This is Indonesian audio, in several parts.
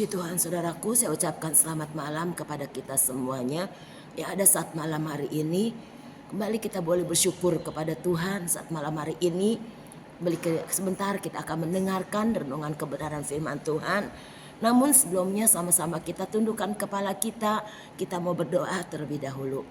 Puji Tuhan saudaraku, saya ucapkan selamat malam kepada kita semuanya yang ada saat malam hari ini. Kembali kita boleh bersyukur kepada Tuhan saat malam hari ini. Sebentar kita akan mendengarkan renungan kebenaran firman Tuhan. Namun sebelumnya sama-sama kita tundukkan kepala kita mau berdoa terlebih dahulu.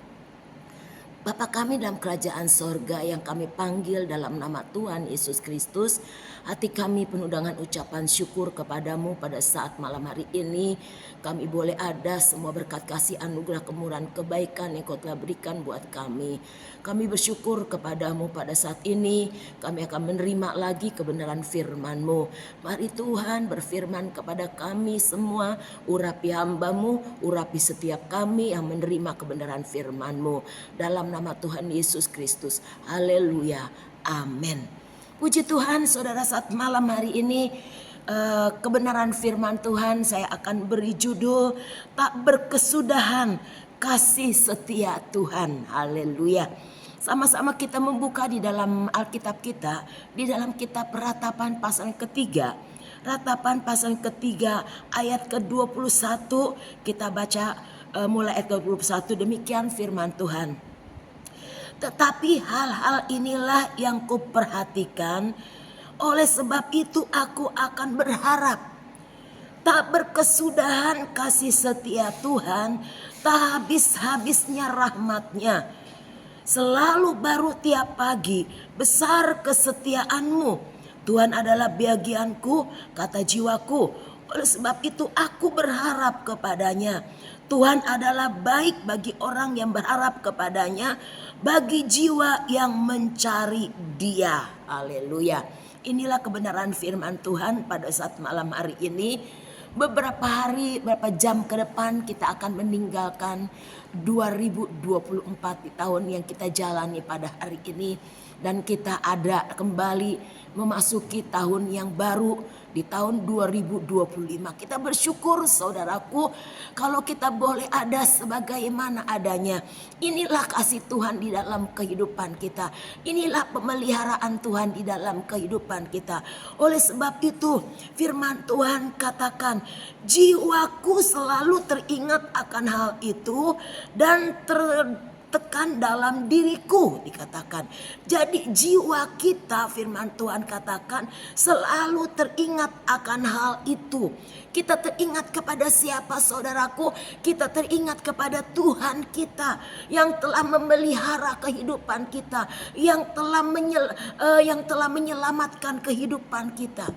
Bapa kami dalam kerajaan sorga yang kami panggil dalam nama Tuhan Yesus Kristus, hati kami penuh dengan ucapan syukur kepadamu pada saat malam hari ini. Kami boleh ada semua berkat kasih anugerah kemurahan kebaikan yang kau telah berikan buat kami. Kami bersyukur kepadamu pada saat ini. Kami akan menerima lagi kebenaran firman-Mu. Mari Tuhan berfirman kepada kami semua. Urapi hamba-Mu, urapi setiap kami yang menerima kebenaran firman-Mu. Dalam nama Tuhan Yesus Kristus. Haleluya. Amin. Puji Tuhan saudara, saat malam hari ini kebenaran firman Tuhan saya akan beri judul tak berkesudahan kasih setia Tuhan. Haleluya. Sama-sama kita membuka di dalam Alkitab kita, di dalam kitab Ratapan pasal ketiga. Ratapan pasal ketiga ayat ke-21, kita baca mulai ayat 21, demikian firman Tuhan. Tetapi hal-hal inilah yang kuperhatikan, oleh sebab itu aku akan berharap. Tak berkesudahan kasih setia Tuhan, tak habis-habisnya rahmat-Nya. Selalu baru tiap pagi, besar kesetiaan-Mu. Tuhan adalah bagianku, kata jiwaku. Oleh sebab itu aku berharap kepadanya. Tuhan adalah baik bagi orang yang berharap kepadanya, bagi jiwa yang mencari Dia. Haleluya. Inilah kebenaran firman Tuhan pada saat malam hari ini. Beberapa jam ke depan kita akan meninggalkan 2024 di tahun yang kita jalani pada hari ini. Dan kita ada kembali memasuki tahun yang baru di tahun 2025. Kita bersyukur saudaraku kalau kita boleh ada sebagaimana adanya. Inilah kasih Tuhan di dalam kehidupan kita. Inilah pemeliharaan Tuhan di dalam kehidupan kita. Oleh sebab itu firman Tuhan katakan, jiwaku selalu teringat akan hal itu dan tekan dalam diriku, dikatakan. Jadi jiwa kita, firman Tuhan katakan, selalu teringat akan hal itu. Kita teringat kepada siapa saudaraku? Kita teringat kepada Tuhan kita yang telah memelihara kehidupan kita, yang telah menyelamatkan kehidupan kita.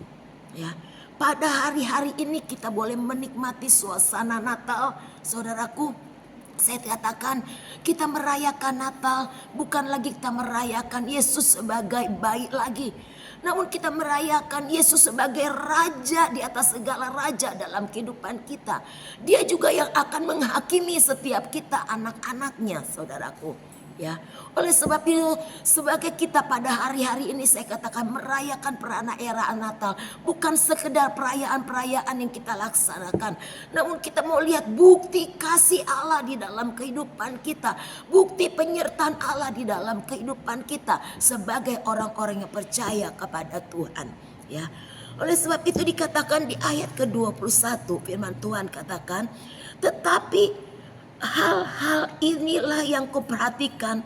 Ya. Pada hari-hari ini kita boleh menikmati suasana Natal, saudaraku. Saya katakan kita merayakan Natal bukan lagi kita merayakan Yesus sebagai bayi lagi. Namun kita merayakan Yesus sebagai Raja di atas segala raja dalam kehidupan kita. Dia juga yang akan menghakimi setiap kita anak-anaknya saudaraku. Ya, oleh sebab itu sebagai kita pada hari-hari ini saya katakan merayakan perayaan Natal bukan sekedar perayaan-perayaan yang kita laksanakan, namun kita mau lihat bukti kasih Allah di dalam kehidupan kita, bukti penyertaan Allah di dalam kehidupan kita sebagai orang-orang yang percaya kepada Tuhan. Ya, oleh sebab itu dikatakan di ayat ke-21 firman Tuhan katakan, tetapi hal-hal inilah yang kuperhatikan,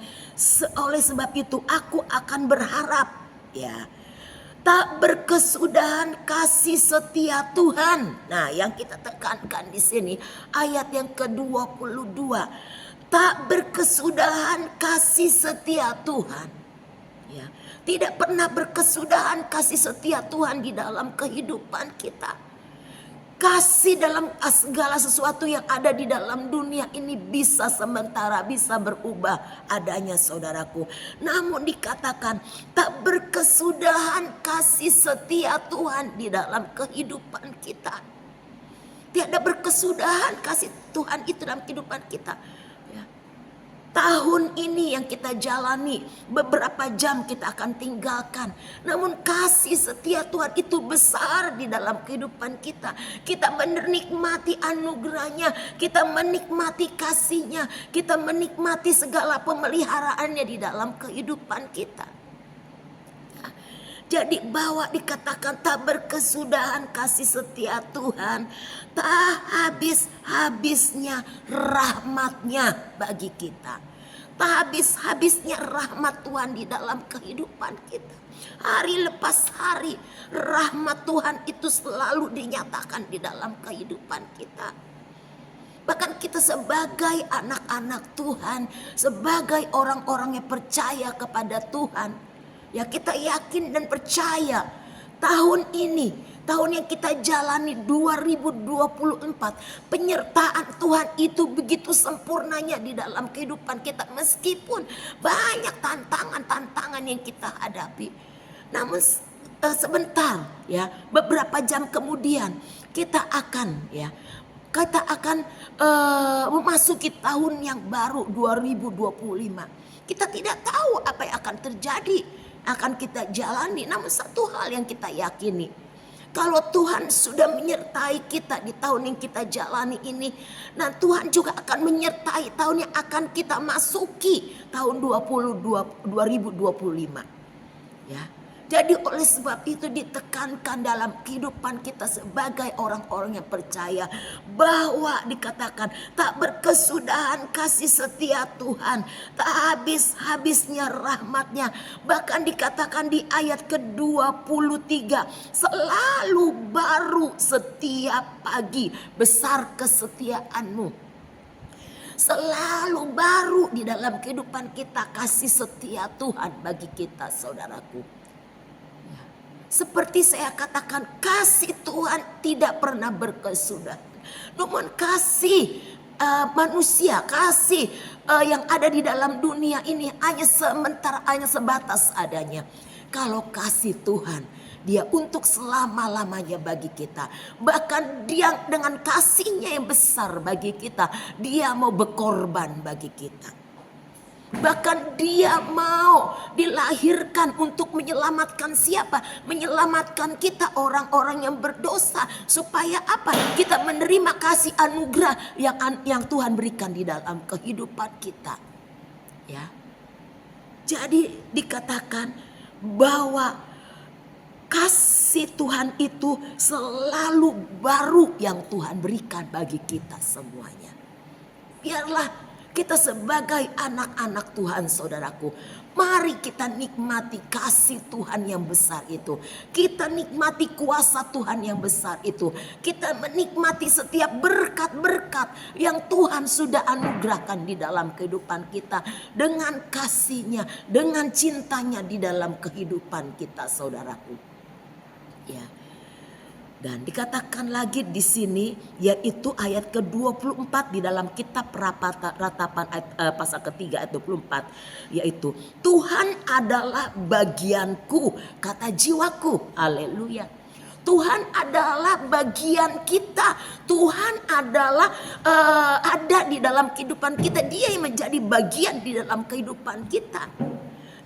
oleh sebab itu aku akan berharap. Ya, tak berkesudahan kasih setia Tuhan. Nah, yang kita tekankan di sini ayat yang ke-22. Tak berkesudahan kasih setia Tuhan. Ya, tidak pernah berkesudahan kasih setia Tuhan di dalam kehidupan kita. Kasih dalam segala sesuatu yang ada di dalam dunia ini bisa sementara, bisa berubah adanya saudaraku. Namun dikatakan tak berkesudahan kasih setia Tuhan di dalam kehidupan kita. Tiada berkesudahan kasih Tuhan itu dalam kehidupan kita. Tahun ini yang kita jalani, beberapa jam kita akan tinggalkan. Namun kasih setia Tuhan itu besar di dalam kehidupan kita. Kita menikmati anugerahnya, kita menikmati kasihnya, kita menikmati segala pemeliharaannya di dalam kehidupan kita. Jadi bahwa dikatakan tak berkesudahan kasih setia Tuhan, tak habis-habisnya rahmatnya bagi kita. Tak habis-habisnya rahmat Tuhan di dalam kehidupan kita. Hari lepas hari rahmat Tuhan itu selalu dinyatakan di dalam kehidupan kita. Bahkan kita sebagai anak-anak Tuhan, sebagai orang-orang yang percaya kepada Tuhan, ya kita yakin dan percaya tahun ini, tahun yang kita jalani 2024, penyertaan Tuhan itu begitu sempurnanya di dalam kehidupan kita. Meskipun banyak tantangan-tantangan yang kita hadapi, namun sebentar ya, beberapa jam kemudian kita akan memasuki tahun yang baru 2025. Kita tidak tahu apa yang akan terjadi, akan kita jalani. Namun satu hal yang kita yakini, kalau Tuhan sudah menyertai kita di tahun yang kita jalani ini, dan Tuhan juga akan menyertai tahun yang akan kita masuki, tahun 2025. Ya. Jadi oleh sebab itu ditekankan dalam kehidupan kita sebagai orang-orang yang percaya, bahwa dikatakan tak berkesudahan kasih setia Tuhan, tak habis-habisnya rahmatnya. Bahkan dikatakan di ayat ke-23, selalu baru setiap pagi besar kesetiaanmu. Selalu baru di dalam kehidupan kita kasih setia Tuhan bagi kita, saudaraku. Seperti saya katakan, kasih Tuhan tidak pernah berkesudahan. Namun kasih manusia, kasih yang ada di dalam dunia ini hanya sementara, hanya sebatas adanya. Kalau kasih Tuhan, Dia untuk selama-lamanya bagi kita. Bahkan Dia dengan kasihnya yang besar bagi kita, Dia mau berkorban bagi kita. Bahkan Dia mau dilahirkan untuk menyelamatkan siapa? Menyelamatkan kita, orang-orang yang berdosa. Supaya apa? Kita menerima kasih anugerah yang Tuhan berikan di dalam kehidupan kita. Ya. Jadi dikatakan bahwa kasih Tuhan itu selalu baru yang Tuhan berikan bagi kita semuanya. Biarlah kita sebagai anak-anak Tuhan, saudaraku, mari kita nikmati kasih Tuhan yang besar itu. Kita nikmati kuasa Tuhan yang besar itu. Kita menikmati setiap berkat-berkat yang Tuhan sudah anugerahkan di dalam kehidupan kita. Dengan kasih-Nya, dengan cintanya di dalam kehidupan kita, saudaraku. Ya. Dan dikatakan lagi di sini, yaitu ayat ke-24 di dalam kitab Ratapan pasal ketiga ayat 24, yaitu Tuhan adalah bagianku, kata jiwaku. Haleluya. Tuhan adalah bagian kita. Tuhan adalah ada di dalam kehidupan kita. Dia yang menjadi bagian di dalam kehidupan kita.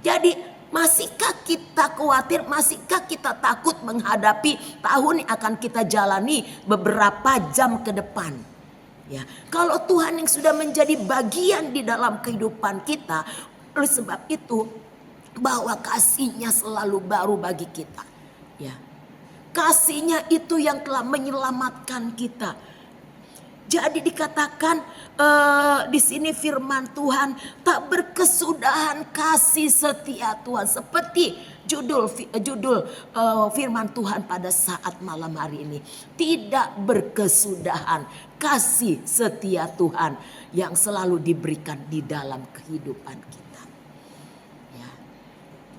Jadi masihkah kita khawatir, masihkah kita takut menghadapi tahun yang akan kita jalani beberapa jam ke depan? Ya, kalau Tuhan yang sudah menjadi bagian di dalam kehidupan kita, oleh sebab itu bahwa kasih-Nya selalu baru bagi kita. Ya, kasih-Nya itu yang telah menyelamatkan kita. Jadi dikatakan di sini firman Tuhan, tak berkesudahan kasih setia Tuhan. Seperti judul firman Tuhan pada saat malam hari ini. Tidak berkesudahan kasih setia Tuhan yang selalu diberikan di dalam kehidupan kita. Ya.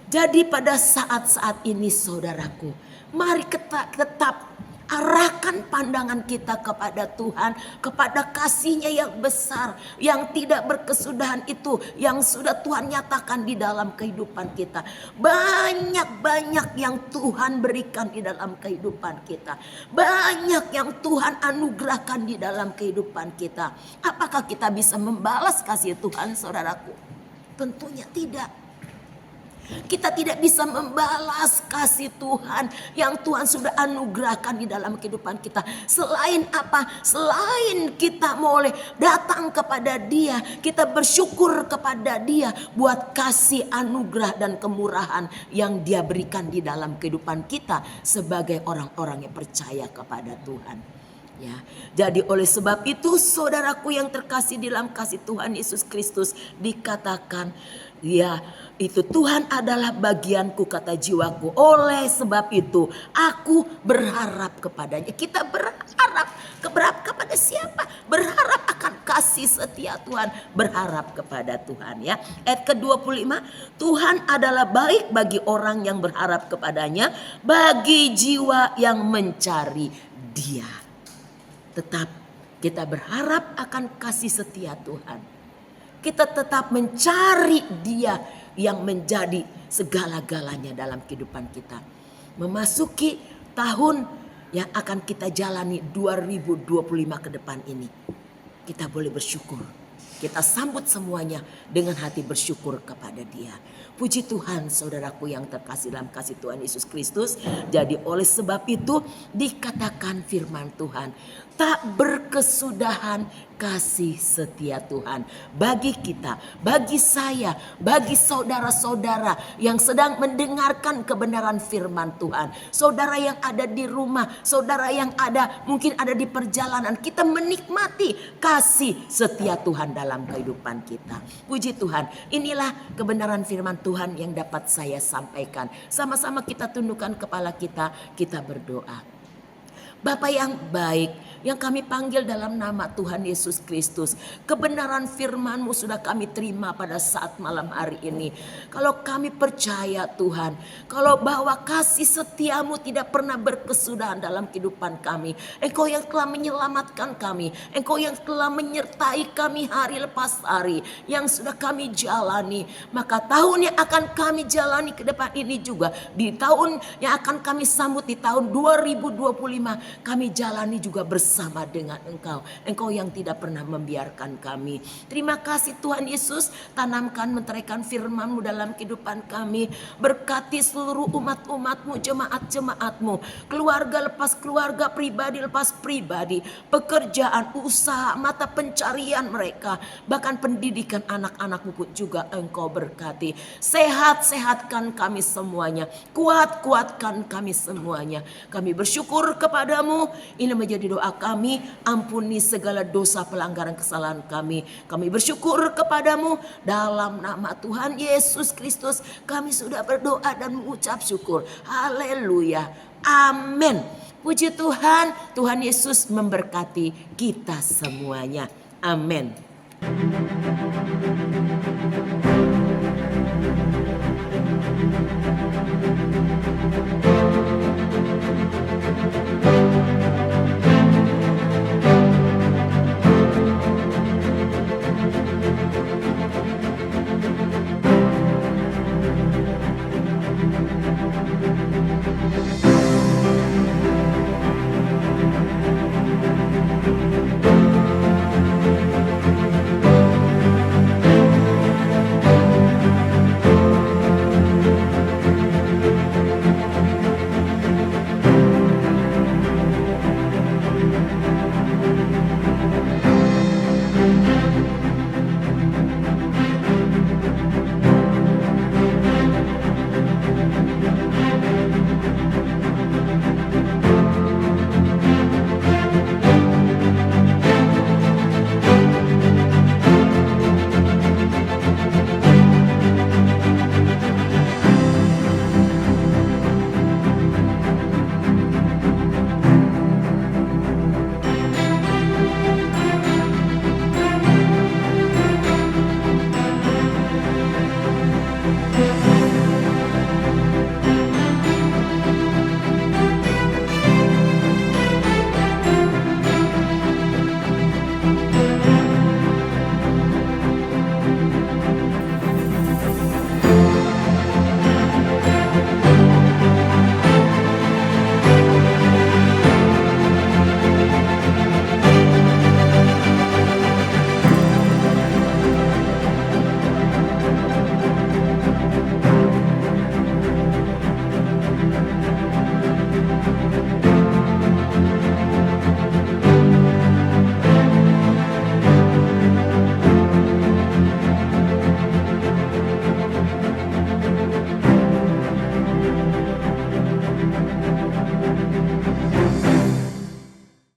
Jadi pada saat-saat ini, saudaraku, mari kita tetap arahkan pandangan kita kepada Tuhan, kepada kasih-Nya yang besar, yang tidak berkesudahan itu, yang sudah Tuhan nyatakan di dalam kehidupan kita. Banyak-banyak yang Tuhan berikan di dalam kehidupan kita. Banyak yang Tuhan anugerahkan di dalam kehidupan kita. Apakah kita bisa membalas kasih Tuhan, saudaraku? Tentunya tidak. Kita tidak bisa membalas kasih Tuhan yang Tuhan sudah anugerahkan di dalam kehidupan kita. Selain apa? Selain kita boleh datang kepada Dia, kita bersyukur kepada Dia buat kasih anugerah dan kemurahan yang Dia berikan di dalam kehidupan kita sebagai orang-orang yang percaya kepada Tuhan. Ya, jadi oleh sebab itu saudaraku yang terkasih dalam kasih Tuhan Yesus Kristus, dikatakan ya itu Tuhan adalah bagianku kata jiwaku. Oleh sebab itu aku berharap kepadanya. Kita berharap kepada siapa? Berharap akan kasih setia Tuhan. Berharap kepada Tuhan ya. Ayat ke-25, Tuhan adalah baik bagi orang yang berharap kepadanya, bagi jiwa yang mencari Dia. Tetap kita berharap akan kasih setia Tuhan. Kita tetap mencari Dia yang menjadi segala-galanya dalam kehidupan kita. Memasuki tahun yang akan kita jalani 2025 ke depan ini. Kita boleh bersyukur. Kita sambut semuanya dengan hati bersyukur kepada Dia. Puji Tuhan saudaraku yang terkasih dalam kasih Tuhan Yesus Kristus. Jadi oleh sebab itu dikatakan firman Tuhan, tak berkesudahan kasih setia Tuhan bagi kita, bagi saya, bagi saudara-saudara yang sedang mendengarkan kebenaran firman Tuhan. Saudara yang ada di rumah, saudara yang ada mungkin ada di perjalanan, kita menikmati kasih setia Tuhan dalam kehidupan kita. Puji Tuhan, inilah kebenaran firman Tuhan yang dapat saya sampaikan. Sama-sama kita tundukkan kepala kita, kita berdoa. Bapa yang baik, yang kami panggil dalam nama Tuhan Yesus Kristus. Kebenaran firman-Mu sudah kami terima pada saat malam hari ini. Kalau kami percaya Tuhan, kalau bahwa kasih setia-Mu tidak pernah berkesudahan dalam kehidupan kami. Engkau yang telah menyelamatkan kami, Engkau yang telah menyertai kami hari lepas hari, yang sudah kami jalani. Maka tahun yang akan kami jalani ke depan ini juga, di tahun yang akan kami sambut di tahun 2025, kami jalani juga bersama dengan Engkau. Engkau yang tidak pernah membiarkan kami. Terima kasih Tuhan Yesus. Tanamkan, meteraikan firman-Mu dalam kehidupan kami. Berkati seluruh umat-umat-Mu, jemaat-jemaat-Mu. Keluarga lepas keluarga, pribadi lepas pribadi. Pekerjaan, usaha, mata pencarian mereka. Bahkan pendidikan anak-anak-Mu pun juga Engkau berkati. Sehat-sehatkan kami semuanya. Kuat-kuatkan kami semuanya. Kami bersyukur kepada ini menjadi doa kami. Ampuni segala dosa pelanggaran kesalahan kami. Kami bersyukur kepadamu dalam nama Tuhan Yesus Kristus. Kami sudah berdoa dan mengucap syukur. Haleluya. Amin. Puji Tuhan. Tuhan Yesus memberkati kita semuanya. Amin.